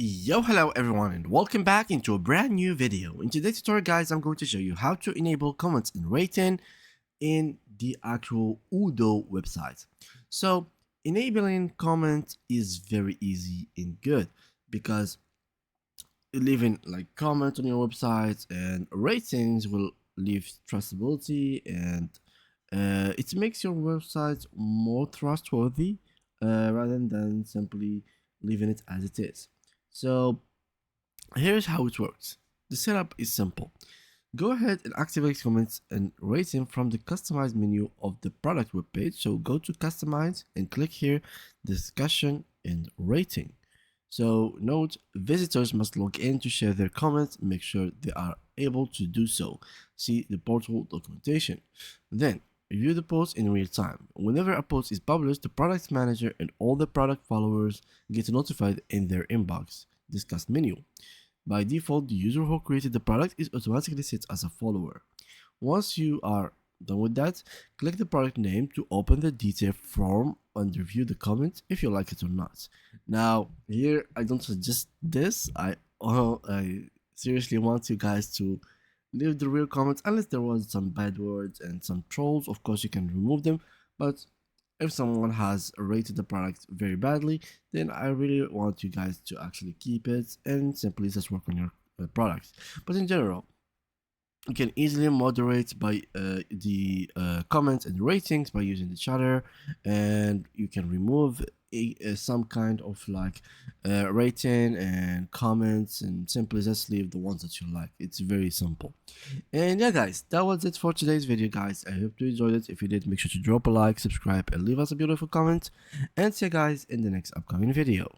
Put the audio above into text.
Yo, hello everyone and welcome back into a brand new video. In today's tutorial guys, I'm going to show you how to enable comments and rating in the actual Odoo website. So enabling comments is very easy and good because leaving like comments on your website and ratings will leave trustability and it makes your website more trustworthy rather than simply leaving it as it is. So here's how it works. The setup is simple. Go ahead and activate comments and rating from the customized menu of the product web page. So go to customize and click here discussion and rating. So note, visitors must log in to share their comments. Make sure they are able to do so. See the portal documentation. Then review the post in real time. Whenever a post is published, the product manager and all the product followers get notified in their inbox. Discuss menu. By default, the user who created the product is automatically set as a follower. Once you are done with that, click the product name to open the detail form and review the comments if you like it or not. Now, here I don't suggest this. I seriously want you guys to leave the real comments unless there was some bad words and some trolls. Of course, you can remove them, but if someone has rated the product very badly, then I really want you guys to actually keep it and simply just work on your products. But in general, you can easily moderate by the comments and ratings by using the shutter, and you can remove some kind of like rating and comments and simply just leave the ones that you like. It's very simple. And yeah guys, that was it for today's video guys. I hope you enjoyed it. If you did, make sure to drop a like, subscribe and leave us a beautiful comment, and see you guys in the next upcoming video.